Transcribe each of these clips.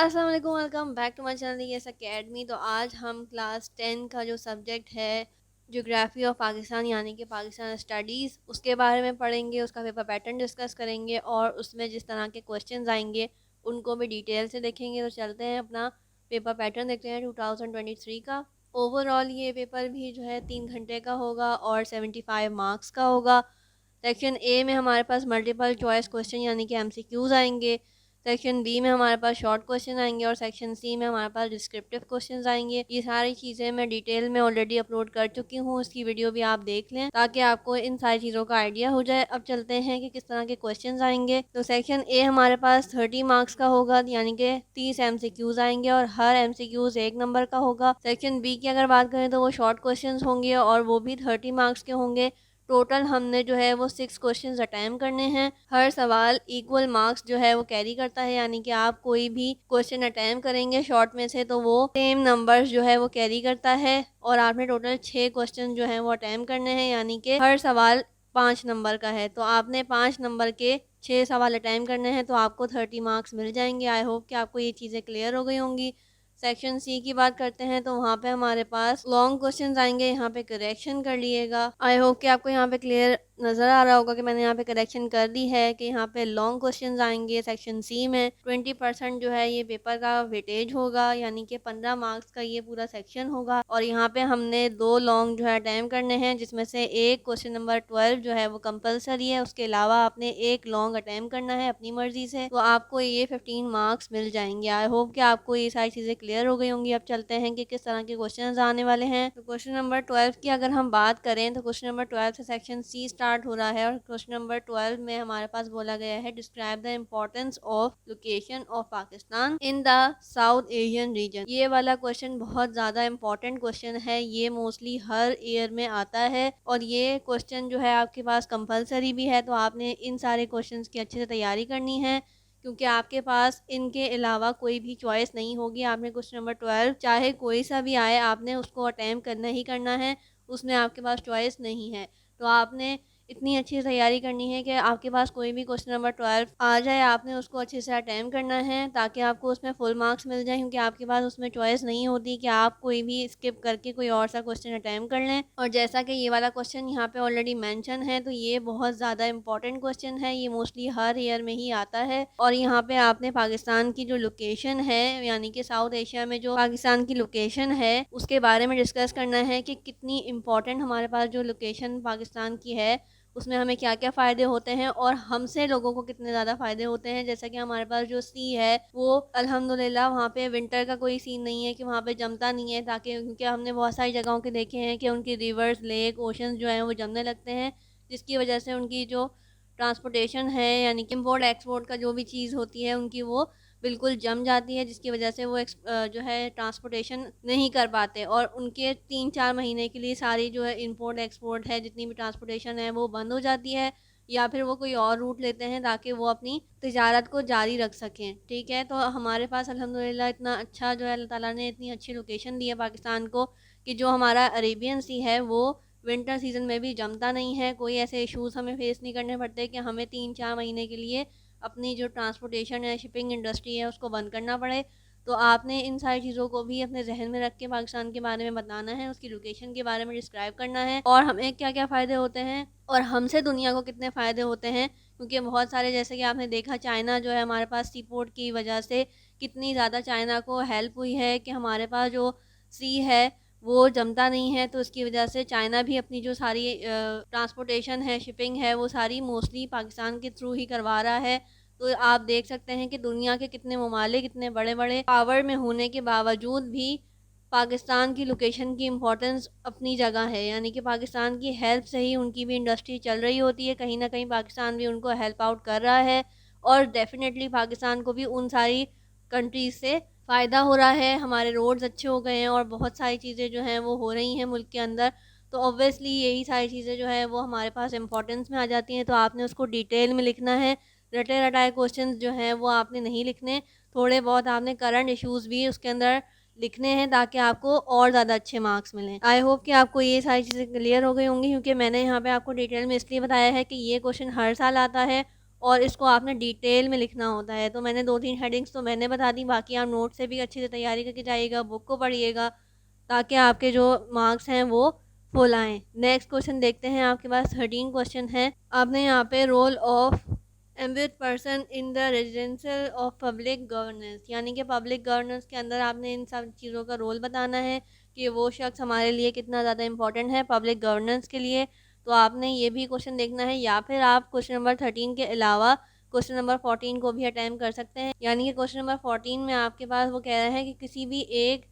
अस्सलाम वालेकुम, welcome back to my channel Yes Academy. तो आज हम क्लास 10 का जो सब्जेक्ट है ज्योग्राफी ऑफ पाकिस्तान यानी कि पाकिस्तान स्टडीज़ उसके बारे में पढ़ेंगे, उसका पेपर पैटर्न डिस्कस करेंगे और उसमें जिस तरह के क्वेश्चंस आएंगे उनको भी डिटेल से देखेंगे। तो चलते हैं अपना पेपर पैटर्न देखते हैं 2023 का। ओवरऑल ये पेपर भी जो है 3 घंटे का होगा और 75 मार्क्स का होगा। सेक्शन ए में हमारे पास मल्टीपल चॉइस क्वेश्चन यानी कि एमसीक्यूज़ आएंगे। सेक्शन बी में हमारे पास शॉर्ट क्वेश्चन आएंगे और सेक्शन सी में हमारे पास डिस्क्रिप्टिव क्वेश्चंस आएंगे। ये सारी चीज़ें मैं डिटेल में ऑलरेडी अपलोड कर चुकी हूँ, उसकी वीडियो भी आप देख लें ताकि आपको इन सारी चीज़ों का आइडिया हो जाए। अब चलते हैं कि किस तरह के क्वेश्चंस आएंगे। तो सेक्शन ए हमारे पास 30 मार्क्स का होगा यानी कि 30 एमसीक्यूज़ आएंगे और हर एमसीक्यूज़ 1 नंबर का होगा। सेक्शन बी की अगर बात करें तो वो शॉर्ट क्वेश्चन होंगे और वो भी 30 मार्क्स के होंगे। टोटल हमने जो है वो 6 क्वेश्चंस अटैम्प्ट करने हैं। हर सवाल इक्वल मार्क्स जो है वो कैरी करता है यानी कि आप कोई भी क्वेश्चन अटैम्प्ट करेंगे शॉर्ट में से तो वो सेम नंबर्स जो है वो कैरी करता है। और आपने टोटल 6 क्वेश्चन जो है वो अटैम्प्ट करने हैं यानी कि हर सवाल 5 नंबर का है। तो आपने 5 नंबर के 6 सवाल अटैम्प्ट करने हैं तो आपको 30 मार्क्स मिल जाएंगे। आई होप कि आपको ये चीज़ें क्लियर हो गई होंगी। सेक्शन सी की बात करते हैं तो वहाँ पे हमारे पास लॉन्ग क्वेश्चंस आएंगे, यहाँ पे करेक्शन कर लिएगा। आई होप कि आपको यहाँ पे क्लियर नज़र आ रहा होगा कि मैंने यहाँ पे करेक्शन कर दी है कि यहाँ पे लॉन्ग क्वेश्चंस आएंगे। सेक्शन सी में 20% जो है ये पेपर का वेटेज होगा यानी कि 15 मार्क्स का ये पूरा सेक्शन होगा। और यहाँ पे हमने 2 लॉन्ग जो है अटैम्प्ट करने हैं जिसमें से एक क्वेश्चन नंबर 12 जो है वो कंपलसरी है, उसके अलावा आपने एक लॉन्ग अटैम्प्ट करना है अपनी मर्जी से। तो आपको ये 15 मार्क्स मिल जाएंगे। आई होप कि आपको ये सारी चीज़ें क्लियर हो गई होंगी। अब चलते हैं कि किस तरह के क्वेश्चंस आने वाले हैं। तो क्वेश्चन नंबर 12 की अगर हम बात करें तो क्वेश्चन नंबर 12 से सेक्शन सी स्टार्ट हो रहा है और क्वेश्चन नंबर 12 में हमारे पास बोला गया है describe the importance of location of Pakistan in the south Asian region. ये वाला क्वेश्चन बहुत ज़्यादा इंपॉर्टेंट क्वेश्चन है, ये मोस्टली हर ईयर में आता है और ये क्वेश्चन जो है आपके पास कंपलसरी भी है। तो आपने इन सारे क्वेश्चन की अच्छे से तैयारी करनी है क्योंकि आपके पास इनके अलावा कोई भी चॉइस नहीं होगी। आपने क्वेश्चन नंबर 12 चाहे कोई सा भी आए आपने उसको अटैम्प्ट करना ही करना है, उसमें आपके पास चॉइस नहीं है। तो आपने इतनी अच्छी तैयारी करनी है कि आपके पास कोई भी क्वेश्चन नंबर 12 आ जाए आपने उसको अच्छे से अटैम्प्ट करना है ताकि आपको उसमें फुल मार्क्स मिल जाए क्योंकि आपके पास उसमें चॉइस नहीं होती कि आप कोई भी स्किप करके कोई और सा क्वेश्चन अटैम्प्ट कर लें। और जैसा कि ये वाला क्वेश्चन यहाँ पे ऑलरेडी मेंशन है तो ये बहुत ज़्यादा इंपॉर्टेंट क्वेश्चन है, ये मोस्टली हर ईयर में ही आता है। और यहाँ पे आपने पाकिस्तान की जो लोकेशन है यानी कि साउथ एशिया में जो पाकिस्तान की लोकेशन है उसके बारे में डिस्कस करना है कि कितनी इम्पोर्टेंट हमारे पास जो लोकेशन पाकिस्तान की है उसमें हमें क्या क्या फ़ायदे होते हैं और हमसे लोगों को कितने ज़्यादा फ़ायदे होते हैं। जैसा कि हमारे पास जो सी है वो अल्हम्दुलिल्लाह वहाँ पे विंटर का कोई सीन नहीं है कि वहाँ पे जमता नहीं है, ताकि क्योंकि हमने बहुत सारी जगहों के देखे हैं कि उनकी रिवर्स लेक ओशंस जो हैं वो जमने लगते हैं जिसकी वजह से उनकी जो ट्रांसपोर्टेशन है यानी कि इम्पोर्ट एक्सपोर्ट का जो भी चीज़ होती है उनकी वो बिल्कुल जम जाती है जिसकी वजह से वो जो है ट्रांसपोर्टेशन नहीं कर पाते और उनके 3-4 महीने के लिए सारी जो है इंपोर्ट एक्सपोर्ट है जितनी भी ट्रांसपोर्टेशन है वो बंद हो जाती है या फिर वो कोई और रूट लेते हैं ताकि वो अपनी तिजारत को जारी रख सकें। ठीक है, तो हमारे पास अल्हम्दुलिल्लाह इतना अच्छा जो है अल्लाह ताला ने इतनी अच्छी लोकेशन दी है पाकिस्तान को कि जो हमारा अरेबियन सी है वो विंटर सीज़न में भी जमता नहीं है। कोई ऐसे इश्यूज़ हमें फेस नहीं करने पड़ते कि हमें 3-4 महीने के लिए अपनी जो ट्रांसपोर्टेशन है शिपिंग इंडस्ट्री है उसको बंद करना पड़े। तो आपने इन सारी चीज़ों को भी अपने जहन में रख के पाकिस्तान के बारे में बताना है, उसकी लोकेशन के बारे में डिस्क्राइब करना है और हमें क्या क्या फ़ायदे होते हैं और हमसे दुनिया को कितने फ़ायदे होते हैं। क्योंकि बहुत सारे जैसे कि आपने देखा चाइना जो है हमारे पास सी पोर्ट की वजह से कितनी ज़्यादा चाइना को हेल्प हुई है कि हमारे पास जो सी है वो जमता नहीं है। तो इसकी वजह से चाइना भी अपनी जो सारी ट्रांसपोर्टेशन है शिपिंग है वो सारी मोस्टली पाकिस्तान के थ्रू ही करवा रहा है। तो आप देख सकते हैं कि दुनिया के कितने ममालिक इतने बड़े बड़े पावर में होने के बावजूद भी पाकिस्तान की लोकेशन की इम्पोर्टेंस अपनी जगह है यानी कि पाकिस्तान की हेल्प से ही उनकी भी इंडस्ट्री चल रही होती है। कहीं ना कहीं पाकिस्तान भी उनको हेल्प आउट कर रहा है और डेफिनेटली पाकिस्तान को भी उन सारी कंट्रीज से फ़ायदा हो रहा है। हमारे रोड्स अच्छे हो गए हैं और बहुत सारी चीज़ें जो हैं वो हो रही हैं मुल्क के अंदर। तो ऑब्वियसली यही सारी चीज़ें जो है वो हमारे पास इंपॉर्टेंस में आ जाती हैं। तो आपने उसको डिटेल में लिखना है, रटे रटाए क्वेश्चंस जो हैं वो आपने नहीं लिखने, थोड़े बहुत आपने करंट इश्यूज़ भी उसके अंदर लिखने हैं ताकि आपको और ज़्यादा अच्छे मार्क्स मिलें। आई होप कि आपको ये सारी चीज़ें क्लियर हो गई होंगी क्योंकि मैंने यहाँ पे आपको डिटेल में इसलिए बताया है कि ये क्वेश्चन हर साल आता है और इसको आपने डिटेल में लिखना होता है। तो मैंने 2-3 हेडिंग्स तो मैंने बता दी, बाकी आप नोट से भी अच्छे से तैयारी करके जाइएगा, बुक को पढ़िएगा, ताकि आपके जो मार्क्स हैं वो फुल आएँ। नेक्स्ट क्वेश्चन देखते हैं, आपके पास 13 क्वेश्चन है। आपने यहाँ पे role of ambit person in the residential of public governance, यानी कि पब्लिक गवर्नेंस के अंदर आपने इन सब चीज़ों का रोल बताना है कि वो शख्स हमारे लिए कितना ज़्यादा इंपॉर्टेंट है पब्लिक गवर्नेंस के लिए। तो आपने ये भी क्वेश्चन देखना है, या फिर आप क्वेश्चन नंबर 13 के अलावा क्वेश्चन नंबर 14 को भी अटैम्प्ट कर सकते हैं। यानी कि क्वेश्चन नंबर 14 में आपके पास वो कह रहा है कि किसी भी एक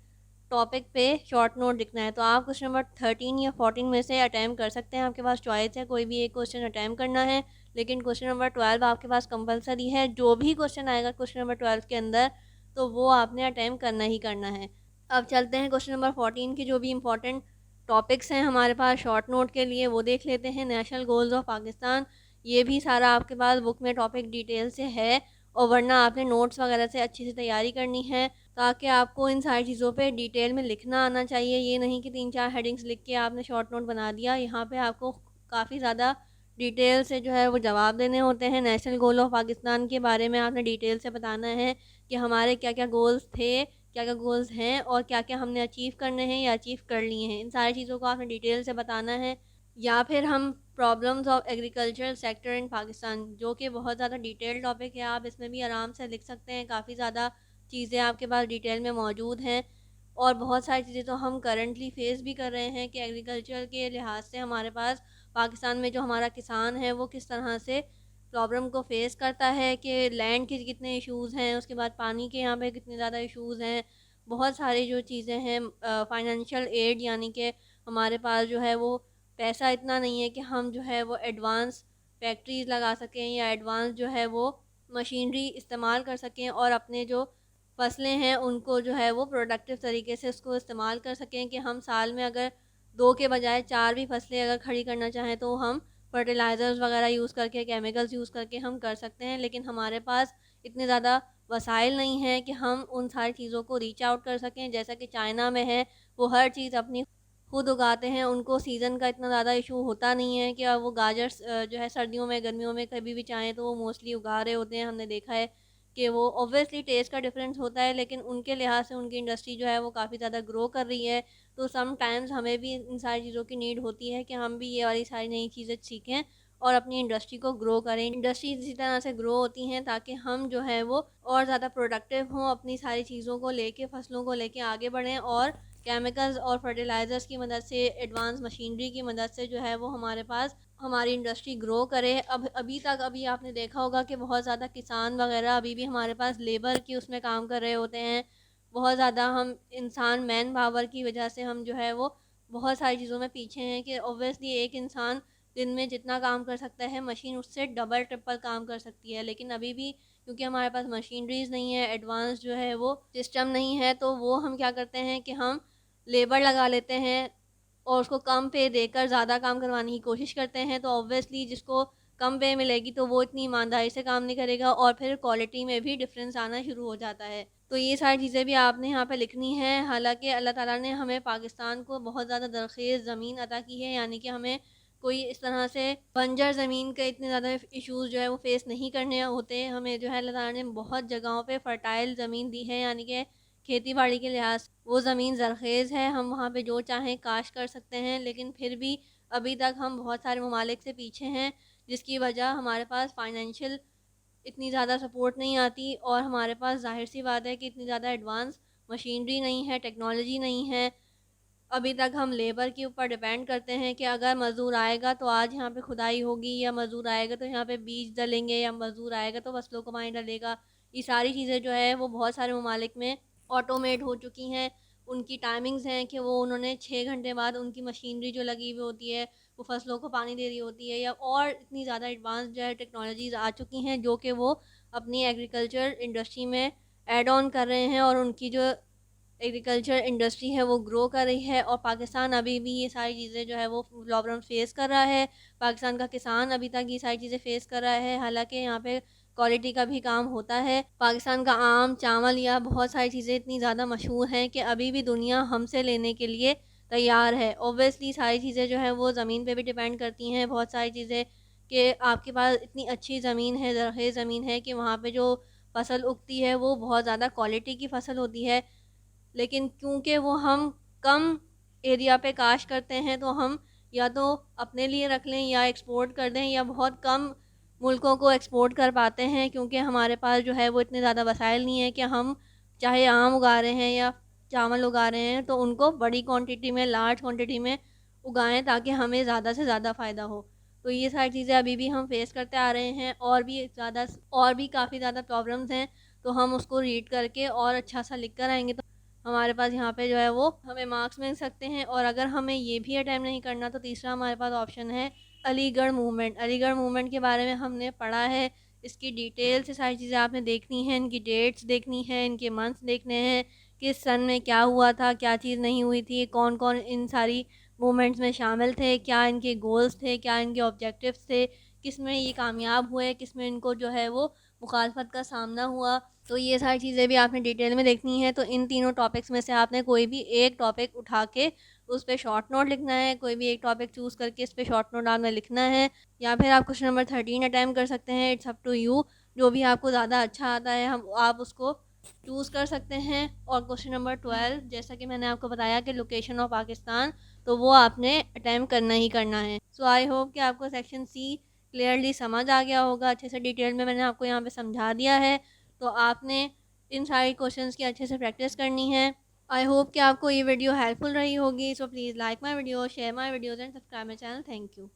टॉपिक पे शॉर्ट नोट लिखना है, तो आप क्वेश्चन नंबर 13 या 14 में से अटैम्प्ट कर सकते हैं। आपके पास चॉइस है, कोई भी एक क्वेश्चन अटैम्प्ट करना है, लेकिन क्वेश्चन नंबर 12 आपके पास कंपलसरी है। जो भी क्वेश्चन आएगा क्वेश्चन नंबर 12 के अंदर, तो वो आपने अटैम्प्ट करना ही करना है। अब चलते हैं क्वेश्चन नंबर 14 के जो भी इंपॉर्टेंट टॉपिक्स हैं हमारे पास शॉर्ट नोट के लिए, वो देख लेते हैं। नेशनल गोल्स ऑफ पाकिस्तान, ये भी सारा आपके पास बुक में टॉपिक डिटेल से है, और वरना आपने नोट्स वगैरह से अच्छी से तैयारी करनी है, ताकि आपको इन सारी चीज़ों पे डिटेल में लिखना आना चाहिए। ये नहीं कि 3-4 हेडिंग्स लिख के आपने शॉर्ट नोट बना दिया। यहाँ पे आपको काफ़ी ज़्यादा डिटेल से जो है वो जवाब देने होते हैं। नेशनल गोल ऑफ पाकिस्तान के बारे में आपने डिटेल से बताना है कि हमारे क्या क्या गोल्स थे, क्या क्या गोल्स हैं, और क्या क्या हमने अचीव करने हैं या अचीव कर लिए हैं। इन सारी चीज़ों को आपने डिटेल से बताना है। या फिर हम problems of agricultural sector in Pakistan, जो कि बहुत ज़्यादा डिटेल टॉपिक है, आप इसमें भी आराम से लिख सकते हैं। काफ़ी ज़्यादा चीज़ें आपके पास डिटेल में मौजूद हैं, और बहुत सारी चीज़ें तो हम करंटली फेस भी कर रहे हैं कि एग्रीकल्चर के लिहाज से हमारे पास पाकिस्तान में जो हमारा किसान है वो किस तरह से प्रॉब्लम को फेस करता है, कि लैंड के कितने इश्यूज़ हैं, उसके बाद पानी के यहाँ पे कितने ज़्यादा इश्यूज़ हैं। बहुत सारी जो चीज़ें हैं, फाइनेंशियल एड, यानी कि हमारे पास जो है वो पैसा इतना नहीं है कि हम जो है वो एडवांस फैक्ट्रीज़ लगा सकें, या एडवांस जो है वो मशीनरी इस्तेमाल कर सकें, और अपने जो फसलें हैं उनको जो है वो प्रोडक्टिव तरीके से उसको इस्तेमाल कर सकें, कि हम साल में अगर 2 के बजाय 4 भी फसलें अगर खड़ी करना चाहें, तो हम फर्टिलाइज़र्स वगैरह यूज़ करके, केमिकल्स यूज़ करके हम कर सकते हैं। लेकिन हमारे पास इतने ज़्यादा वसाइल नहीं हैं कि हम उन सारी चीज़ों को रीच आउट कर सकें। जैसा कि चाइना में है, वो हर चीज़ अपनी खुद उगाते हैं, उनको सीज़न का इतना ज़्यादा इशू होता नहीं है कि अब वो गाजर जो है सर्दियों में, गर्मियों में कभी भी चाहें तो वो मोस्टली उगा रहे होते हैं। हमने देखा है कि वो ऑब्वियसली टेस्ट का डिफरेंस होता है, लेकिन उनके लिहाज से उनकी इंडस्ट्री जो है वो काफ़ी ज़्यादा ग्रो कर रही है। तो सम टाइम्स हमें भी इन सारी चीज़ों की नीड होती है कि हम भी ये वाली सारी नई चीज़ें सीखें और अपनी इंडस्ट्री को ग्रो करें। इंडस्ट्री इसी तरह से ग्रो होती हैं ताकि हम जो है वो और ज़्यादा प्रोडक्टिव हों, अपनी सारी चीज़ों को लेके, फसलों को लेके आगे बढ़ें, और केमिकल्स और फर्टिलाइज़र्स की मदद से, एडवांस मशीनरी की मदद से जो है वो हमारे पास हमारी इंडस्ट्री ग्रो करे। अब अभी आपने देखा होगा कि बहुत ज़्यादा किसान वगैरह अभी भी हमारे पास लेबर की उसमें काम कर रहे होते हैं। बहुत ज़्यादा हम इंसान, मैन पावर की वजह से हम जो है वो बहुत सारी चीज़ों में पीछे हैं, कि ऑब्वियसली एक इंसान दिन में जितना काम कर सकता है, मशीन उससे डबल ट्रिपल काम कर सकती है। लेकिन अभी भी क्योंकि हमारे पास मशीनरीज़ नहीं है, एडवांस जो है वो सिस्टम नहीं है, तो वो हम क्या करते हैं कि हम लेबर लगा लेते हैं और उसको कम पे देकर ज़्यादा काम करवाने की कोशिश करते हैं। तो ऑब्वियसली जिसको कम पे मिलेगी तो वो इतनी ईमानदारी से काम नहीं करेगा, और फिर क्वालिटी में भी डिफरेंस आना शुरू हो जाता है। तो ये सारी चीज़ें भी आपने यहाँ पे लिखनी है। हालांकि अल्लाह ताला ने हमें पाकिस्तान को बहुत ज़्यादा दरखेज़ ज़मीन अता की है, यानी कि हमें कोई इस तरह से बंजर ज़मीन के इतने ज़्यादा इश्यूज़ जो है वो फेस नहीं करने होते। हमें जो है अल्लाह ताला ने बहुत जगहों पे फ़र्टाइल ज़मीन दी है, यानी कि खेती बाड़ी के लिहाज वो ज़मीन ज़रख़ेज़ है, हम वहाँ पे जो चाहें काश कर सकते हैं। लेकिन फिर भी अभी तक हम बहुत सारे ममालिक से पीछे हैं, जिसकी वजह हमारे पास फ़ाइनेंशियल इतनी ज़्यादा सपोर्ट नहीं आती, और हमारे पास ज़ाहिर सी बात है कि इतनी ज़्यादा एडवांस मशीनरी नहीं है, टेक्नोलॉजी नहीं है। अभी तक हम लेबर के ऊपर डिपेंड करते हैं कि अगर मज़दूर आएगा तो आज यहाँ पे खुदाई होगी, या मज़दूर आएगा तो यहाँ पे बीज डलेंगे, या मज़दूर आएगा तो फसलों को पानी डलेगा। ये सारी चीज़ें जो है वो बहुत सारे ममालिक में ऑटोमेट हो चुकी हैं। उनकी टाइमिंग्स हैं कि वो उन्होंने 6 घंटे बाद उनकी मशीनरी जो लगी हुई होती है वो फसलों को पानी दे रही होती है, या और इतनी ज़्यादा एडवांस जो है टेक्नोलॉजीज़ आ चुकी हैं जो कि वो अपनी एग्रीकल्चर इंडस्ट्री में ऐड ऑन कर रहे हैं, और उनकी जो एग्रीकल्चर इंडस्ट्री है वो ग्रो कर रही है। और पाकिस्तान अभी भी ये सारी चीज़ें जो है वो प्रॉब्लम फेस कर रहा है। पाकिस्तान का किसान अभी तक ये सारी चीज़ें फेस कर रहा है, हालांकि यहाँ पे क्वालिटी का भी काम होता है। पाकिस्तान का आम, चावल या बहुत सारी चीज़ें इतनी ज़्यादा मशहूर हैं कि अभी भी दुनिया हमसे लेने के लिए तैयार है। ओबियसली सारी चीज़ें जो है वो ज़मीन पे भी डिपेंड करती हैं। बहुत सारी चीज़ें कि आपके पास इतनी अच्छी ज़मीन है, ज़रख़ेज़ ज़मीन है कि वहाँ पे जो फ़सल उगती है वो बहुत ज़्यादा क्वालिटी की फ़सल होती है, लेकिन क्योंकि वो हम कम एरिया पे काश करते हैं तो हम या तो अपने लिए रख लें या एक्सपोर्ट कर दें, या बहुत कम मुल्कों को एक्सपोर्ट कर पाते हैं क्योंकि हमारे पास जो है वो इतने ज़्यादा वसाइल नहीं है कि हम चाहे आम उगा रहे हैं या चावल उगा रहे हैं तो उनको बड़ी क्वांटिटी में, लार्ज क्वांटिटी में उगाएं ताकि हमें ज़्यादा से ज़्यादा फ़ायदा हो। तो ये सारी चीज़ें अभी भी हम फेस करते आ रहे हैं, और भी काफ़ी ज़्यादा प्रॉब्लम्स हैं। तो हम उसको रीड करके और अच्छा सा लिख कर आएंगे तो हमारे पास यहाँ पे जो है वो हमें मार्क्स मिल सकते हैं। और अगर हमें ये भी अटैम्प्ट नहीं करना तो तीसरा हमारे पास ऑप्शन है अलीगढ़ मूवमेंट। अलीगढ़ मूवमेंट के बारे में हमने पढ़ा है, इसकी डिटेल से सारी चीज़ें आपने देखनी है, इनकी डेट्स देखनी है, इनके मंथ्स देखने हैं, किस सन में क्या हुआ था, क्या चीज़ नहीं हुई थी, कौन कौन इन सारी मूवमेंट्स में शामिल थे, क्या इनके गोल्स थे, क्या इनके ऑब्जेक्टिव्स थे, किस में ये कामयाब हुए, किस में इनको जो है वो मुखालफत का सामना हुआ। तो ये सारी चीज़ें भी आपने डिटेल में देखनी है। तो इन तीनों टॉपिक्स में से आपने कोई भी एक टॉपिक उठा के उस पे शॉर्ट नोट लिखना है, कोई भी एक टॉपिक चूज़ करके इस पे शॉर्ट नोट आपने लिखना है, या फिर आप क्वेश्चन नंबर 13 अटैम्प्ट कर सकते हैं। इट्स अप टू यू, जो भी आपको ज़्यादा अच्छा आता है हम आप उसको चूज़ कर सकते हैं। और क्वेश्चन नंबर 12 जैसा कि मैंने आपको बताया कि लोकेशन ऑफ पाकिस्तान, तो वो आपने अटैम्प्ट करना ही करना है। सो आई होप कि आपको सेक्शन सी क्लियरली समझ आ गया होगा, अच्छे से डिटेल में मैंने आपको यहाँ पे समझा दिया है। तो आपने इन सारी क्वेश्चंस की अच्छे से प्रैक्टिस करनी है। आई होप कि आपको ये वीडियो हेल्पफुल रही होगी। So please like my video, share my videos and subscribe my channel. Thank you.